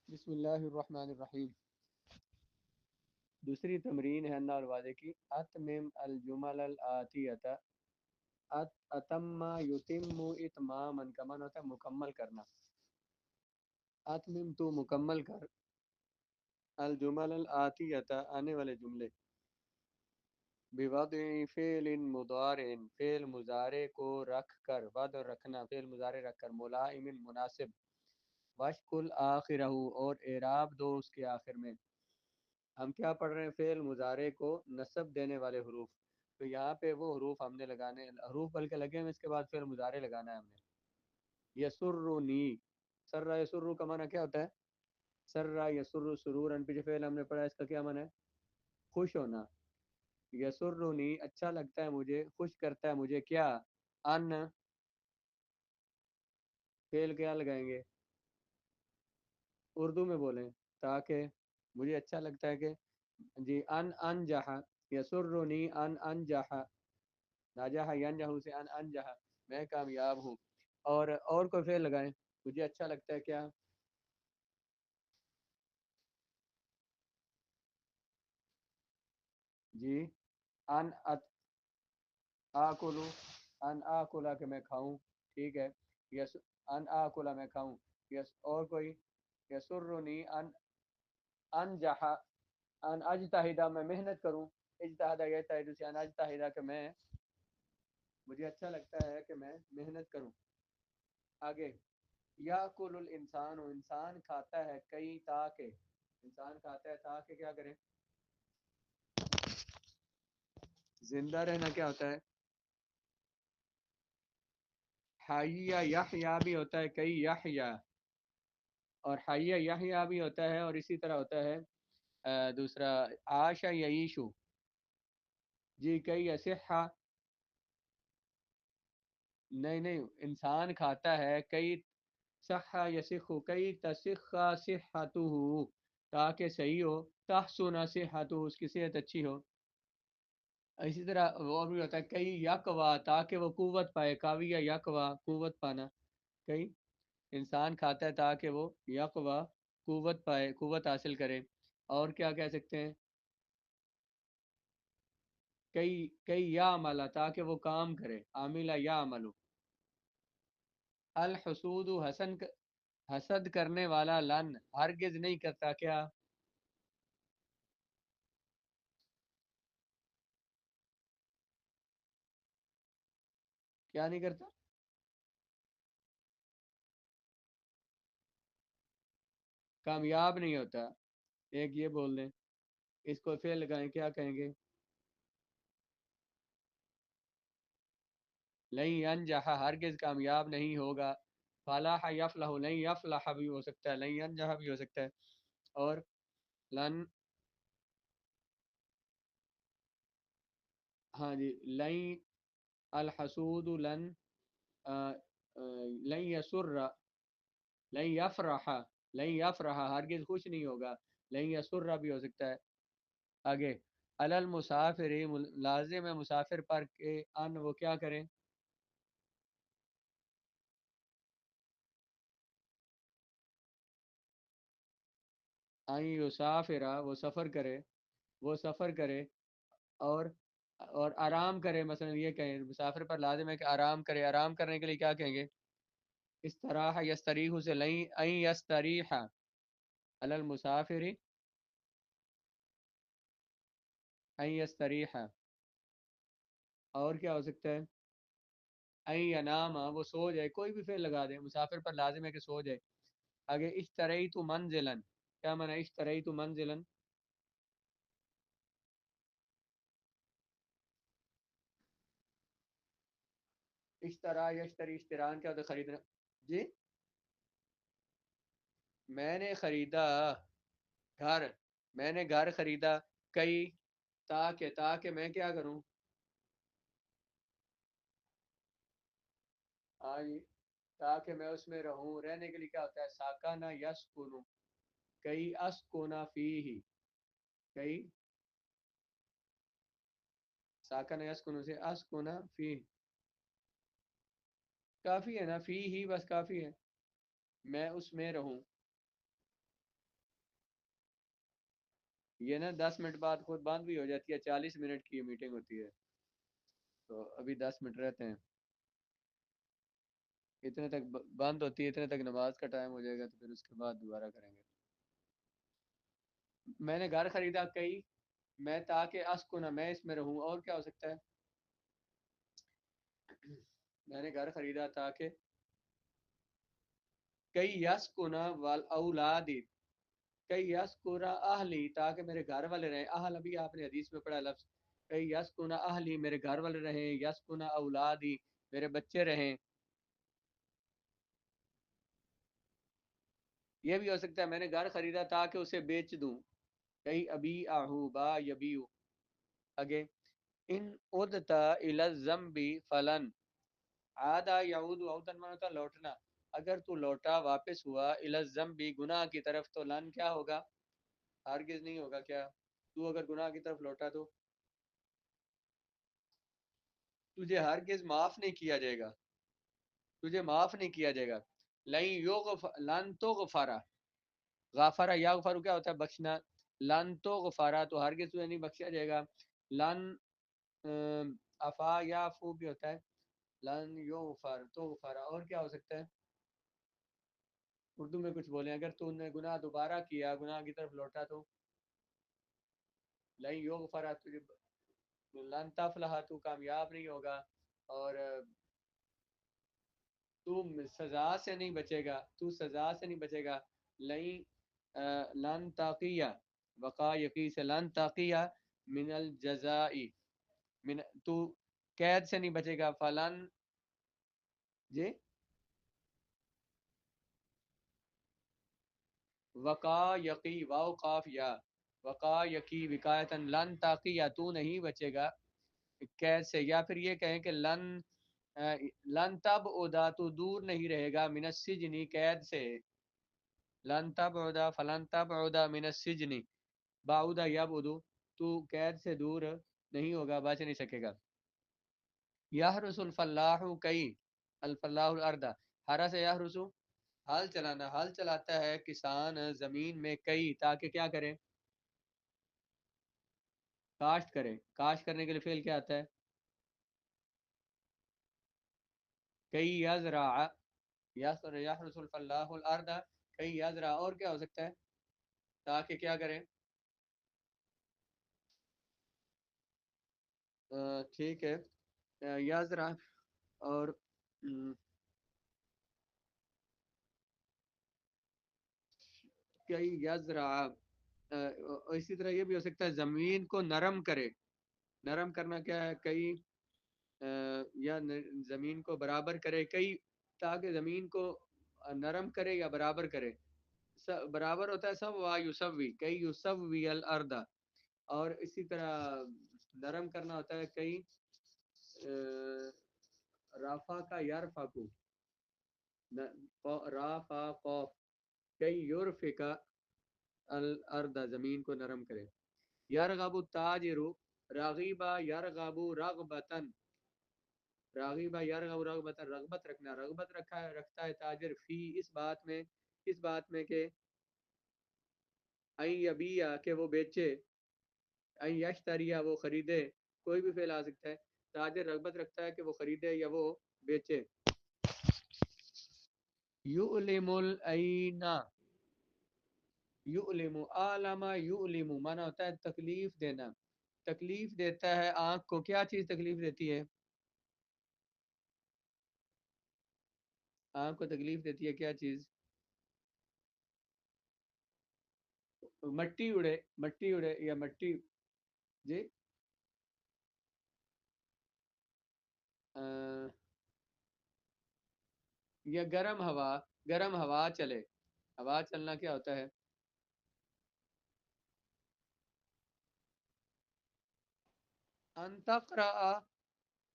بسم اللہ الرحمن الرحیم۔ دوسری تمرین ہے انا الوعدے کی۔ اتمم الجمل الآتیۃ۔ اتم یتم اتماما کا معنی ہوتا ہے مکمل کرنا۔ اتمم تو مکمل کر، الجمل الآتیۃ آنے والے جملے، بوضع فعل مضارع فعل مضارع کو رکھ کر، وضع رکھنا فعل مضارع رکھ کر، ملائم مناسب، وشکل آخرہ اور اعراب دو اس کے آخر میں۔ ہم کیا پڑھ رہے ہیں؟ فعل مضارع کو نصب دینے والے حروف، تو یہاں پہ وہ حروف ہم نے لگانے، حروف بلکہ لگے ہیں، اس کے بعد فعل مضارع لگانا ہے ہم نے۔ یسرنی، سر یسر کا معنی کیا ہوتا ہے؟ سر یسر سرورن، پیچھے فعل ہم نے پڑھا، اس کا کیا معنی ہے؟ خوش ہونا۔ یسرنی اچھا لگتا ہے مجھے، خوش کرتا ہے مجھے کیا؟ ان، فعل کیا لگائیں گے؟ اردو میں بولیں تاکہ مجھے اچھا لگتا ہے کہ جی ان انجح، یسرنی ان انجح، ناجح ینجح سے ان انجح، میں کامیاب ہوں۔ اور کوئی فعل لگائیں، مجھے اچھا لگتا ہے کیا؟ جی ان آکلو، ان آکلا کہ میں کھاؤں، ٹھیک ہے۔ یس ان آکلا میں کھاؤں، یس اور کوئی؟ یسرنی ان انجح، ان اجتہدہ میں محنت کروں، اجتہدہ یجتہد سے ان اجتہدہ کہ میں، مجھے اچھا لگتا ہے کہ میں محنت کروں۔ آگے، یاکل الانسان، انسان کھاتا ہے کئی تاکہ، انسان کھاتا ہے تاکہ کیا کریں؟ زندہ رہنا کیا ہوتا ہے؟ حیہ یحییٰ بھی ہوتا ہے کئی یحییٰ، اور حیہ یحییٰ بھی ہوتا ہے، اور اسی طرح ہوتا ہے دوسرا عاش یعیشو، جی کئی یصحہ، نہیں نہیں، انسان کھاتا ہے کئی، صحہ یصح کئی تصح صحتہ، تاکہ صحیح ہو، تحسن صحتہ اس کی صحت اچھی ہو۔ اسی طرح وہ بھی ہوتا ہے کئی یقوا، تاکہ وہ قوت پائے، کاویہ یقوا قوت پانا، کئی انسان کھاتا ہے تاکہ وہ یقوا قوت پائے، قوت حاصل کرے۔ اور کیا کہہ سکتے ہیں؟ کئی کئی یا عملہ، تاکہ وہ کام کرے، عاملہ یا عملو۔ الحسود حسد کرنے والا، لن ہرگز نہیں کرتا کیا؟ کیا نہیں کرتا؟ کامیاب نہیں ہوتا۔ ایک یہ بول دیں، اس کو فعل لگائیں، کیا کہیں گے؟ لن ینجح ہرگز کامیاب نہیں ہوگا، فلاح یفلح لن یفلح بھی ہو سکتا ہے، لن ینجح بھی ہو سکتا ہے، اور لن، ہاں جی، لن الحسود لن لن یسر، لن یفرح، لن یفرح ہرگز خوش نہیں ہوگا، لن یسر بھی ہو سکتا ہے۔ آگے، علی المسافر لازم ہے مسافر پر کہ ان وہ کیا کریں؟ ان یسافر وہ سفر کرے، وہ سفر کرے، اور اور آرام کرے، مثلا یہ کہیں مسافر پر لازم ہے کہ آرام کرے، آرام کرنے کے لیے کیا کہیں گے؟ استراح یستریح سے لن ان یستریح، علی المسافر ان یستریح، اور کیا ہو سکتا ہے؟ این ینام وہ سو جائے، کوئی بھی فعل لگا دیں، مسافر پر لازم ہے کہ سو جائے۔ آگے، اشتریت منزلا، کیا معنی ہے اشتریت منزلا؟ اشترا یشتری اشتران کیا ہوتا ہے؟ خریدنا، جی میں نے خریدا گھر، میں نے گھر خریدا کئی تاکہ میں کیا کروں؟ ہاں جی، تاکہ میں اس میں رہوں، رہنے کے لیے کیا ہوتا ہے؟ ساکانہ یسکنو، کئی اسکونا فی ہی، کئی ساکانہ یسکنو سے اسکونا فی، کافی ہے نا، فی ہی بس کافی ہے، میں اس میں رہوں۔ یہ نا 10 منٹ بعد خود بند بھی ہو جاتی ہے، 40 منٹ کی میٹنگ ہوتی ہے، تو ابھی 10 منٹ رہتے ہیں، اتنے تک بند ہوتی ہے، اتنے تک نماز کا ٹائم ہو جائے گا، تو پھر اس کے بعد دوبارہ کریں گے۔ میں نے گھر خریدا کئی، میں تاکہ اسکن میں اس میں رہوں، اور کیا ہو سکتا ہے؟ میں نے گھر خریدا تاکہ کئی یسکنا والاولادی، کئی یسکنا اہلی، تاکہ میرے گھر والے رہیں، اہل ابھی آپ نے حدیث میں پڑھا لفظ، کئی یسکنا اہلی میرے گھر والے رہیں، یسکنا اولادی میرے بچے رہیں۔ یہ بھی ہو سکتا ہے میں نے گھر خریدا تاکہ اسے بیچ دوں، کئی ابی آہو با یبیو اگے، ان ادتا الی الذنب فلن، عادا یعود عودن مانا ہوتا لوٹنا، اگر تو لوٹا واپس ہوا الی الذنب گناہ کی طرف، تو لن کیا ہوگا؟ ہرگز نہیں ہوگا۔ کیا تو اگر گناہ کی طرف لوٹا تو تجھے ہرگز معاف نہیں کیا جائے گا، تجھے معاف نہیں کیا جائے گا۔ لن تو غفارا، غافرہ یا غفارو کیا ہوتا ہے؟ بخشنا، لن تو غفارا تو ہرگز تجھے نہیں بخشا جائے گا، لن افا یا افو بھی ہوتا ہے، لن یو غفار تو غفارا، اور کیا ہو سکتا ہے؟ اردو میں کچھ بولیں، اگر تو نے گناہ دوبارہ کیا، گناہ کی طرف لوٹا تو لن یو غفارا، تجھے لن تفلح تو کامیاب نہیں ہوگا، اور تو سزا سے نہیں بچے گا، تو سزا سے نہیں بچے گا، لن لن تاقیہ وقا یقی سے، لن تاقیہ من الجزائی، من تو قید سے نہیں بچے گا، فلن جی وقا یقی واو قاف یا، وقا یقی وقایتن، لن تاقیہ تو نہیں بچے گا قید سے، یا پھر یہ کہیں کہ لن لن تب ادا تو دور نہیں رہے گا، من السجنی قید سے، لن تب ادا فلن تب ادا من السجنی، باؤدا یبعدو تو قید سے دور نہیں ہوگا، بچ نہیں سکے گا۔ یحرس الفلاح کئی، الفلاح الارض، ہرا سے یحرسو حال چلانا، حال چلاتا ہے کسان زمین میں، کئی تاکہ کیا کرے؟ کاشت کرے، کاشت کرنے کے لیے فعل کیا آتا ہے؟ کئی یزرع، یحرس الفلاح الارض کئی یزرع، اور کیا ہو سکتا ہے؟ تاکہ کیا کریں؟ ٹھیک ہے، یزرع اور کئی یزرع، اسی طرح یہ بھی ہو سکتا ہے زمین کو نرم کرے، نرم کرنا کیا ہے؟ کئی یا زمین کو برابر کرے، کئی تاکہ زمین کو نرم کرے یا برابر کرے، برابر ہوتا ہے سب، وا یوسوی کئی یوسوی الارض، اور اسی طرح نرم کرنا ہوتا ہے کئی رافا کا یرفا کو، رافا قوف، کئی یورفقا الارض زمین کو نرم کرے۔ یرغب التاجر راغیبا یرغب رغبتن، راغیبا یرغب رغبتن رغبت رکھنا، رغبت رکھتا ہے تاجر، فی اس بات میں، اس بات میں کہ این یبیع کہ وہ بیچے، این یشتریہ وہ خریدے، کوئی بھی فعل آ سکتا ہے، تاجر رغبت رکھتا ہے کہ وہ خریدے یا وہ بیچے۔ یعلم العین، یعلم عالم یعلم مانا ہوتا ہے تکلیف دینا، تکلیف دیتا ہے آنکھ کو، کیا چیز تکلیف دیتی ہے؟ آنکھ کو تکلیف دیتی ہے کیا چیز؟ مٹی اڑے، مٹی اڑے یا مٹی، جی یا گرم ہوا، گرم ہوا چلے، ہوا چلنا کیا ہوتا ہے؟ ان تقرأ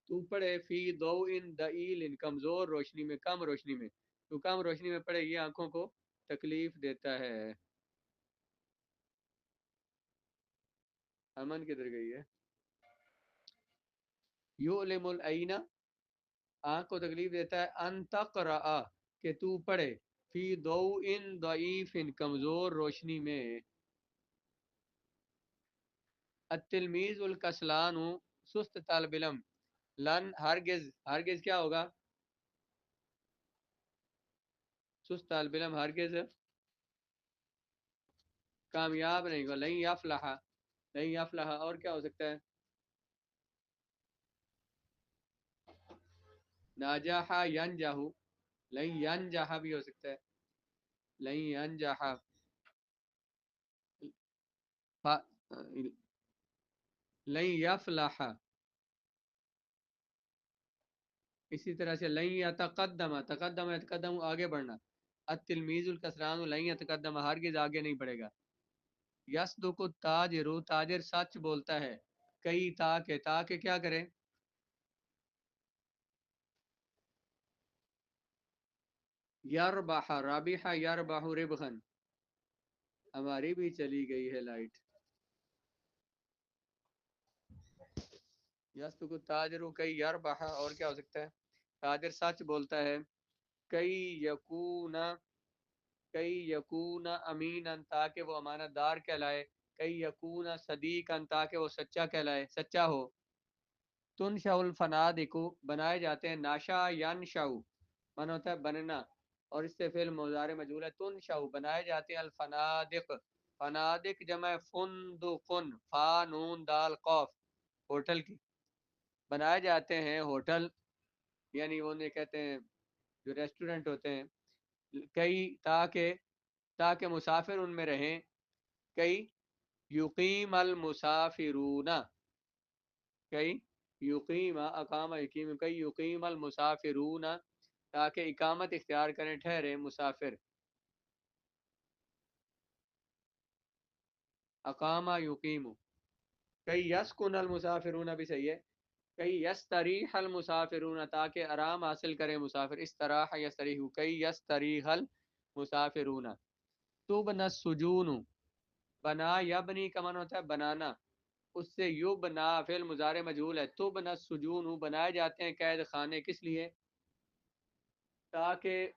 تو پڑھے، فی ضوء ضئیل کمزور روشنی میں، کم روشنی میں، تو کم روشنی میں پڑھے، یہ آنکھوں کو تکلیف دیتا ہے۔ امن کدھر گئی ہے؟ یعلم العین، آنکھ کو تکلیف دیتا ہے، ان تقرأ کہ تو پڑھے، فی ضوء ضعیف کمزور روشنی میں، التلمیذ الکسلان، سست طالب علم، لن ہرگز، ہرگز کیا ہوگا؟ سست طالب علم ہرگز کامیاب نہیں ہوگا، لن یفلح، لن یفلح، اور کیا ہو سکتا ہے؟ ناجح ینجح، لن ینجح بھی ہو سکتا ہے، لن ینجح، لن یفلح، اسی طرح سے لن یتقدم، تقدم یتقدم آگے بڑھنا، التلمیذ الکسران لن یتقدم ہرگز آگے نہیں بڑھے گا، یصدق التاجر، تاجر سچ بولتا ہے، کئی تاکہ، تاکہ کیا کرے؟ یربح، رابح یربح ربحا، ہماری بھی چلی گئی ہے لائٹ، یصدق التاجر کئی یربح، اور کیا ہو سکتا ہے؟ تاجر سچ بولتا ہے، کئی یکون، کئی یکون امینا، تاکہ وہ امانت دار کہلائے، کئی یکون صدیقا، تاکہ وہ سچا کہلائے، سچا ہو، تنشأ الفنادق، بنائے جاتے ہیں، ناشا ینشأ من ہوتا ہے بننا، اور اس سے فعل مضارع مجہول ہے، تنشأ بنائے جاتے ہیں، الفنادق، فنادق جمع فندقن، فا نون دال قاف، ہوٹل کی، بنائے جاتے ہیں ہوٹل، یعنی انہیں کہتے ہیں جو ریسٹورنٹ ہوتے ہیں، کئی تاکہ، تاکہ مسافر ان میں رہیں، کئی یقیم المسافرون، کئی یقیم اقام یقیم، کئی یقیم المسافرون، تاکہ اقامت اختیار کریں، ٹھہرے مسافر، اقام یقیم، کئی یسکن المسافرون بھی صحیح ہے، کئی یستریح المسافرون، تاکہ آرام حاصل کرے مسافر، استراح یستریح، کئی یستریح المسافرون، تبنى السجون، بنا یبنی کا معنی ہوتا ہے بنانا، اس سے یبنا فعل مضارع مجہول ہے، تبنى السجون، بنائے جاتے ہیں قید خانے، کس لیے؟ تاکہ،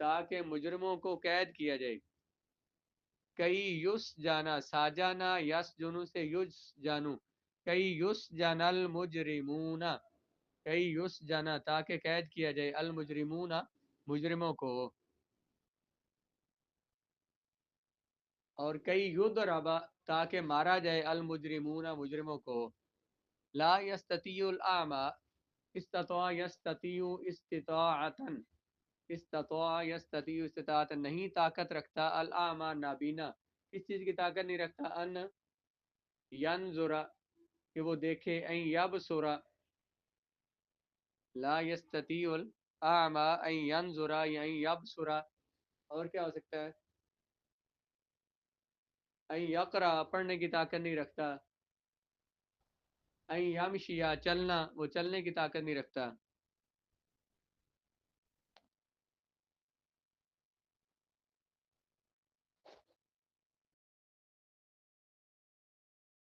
تاکہ مجرموں کو قید کیا جائے، کئی یس جانا، ساجانا یس جنو سے یس جانو، کئی یس جانا المجرمون، کئی یس جانا، تاکہ قید کیا جائے، المجرمون، مجرموں کو، اور کئی یضرب، تاکہ مارا جائے، المجرمون، مجرموں کو، لا یستطیع الاعمى، استطاع یستطیع استطاعتا، استطاع یستطیع استطاعتا، نہیں طاقت رکھتا، الاعمى نابینا، اس چیز کی طاقت نہیں رکھتا، ان ینظر، کہ وہ دیکھے، این یبصر، لا یستطیع الاعمى ان ینظر یا ان یبصر، اور کیا ہو سکتا ہے؟ این یقرأ، پڑھنے کی طاقت نہیں رکھتا، این یمشی، چلنا، وہ چلنے کی طاقت نہیں رکھتا،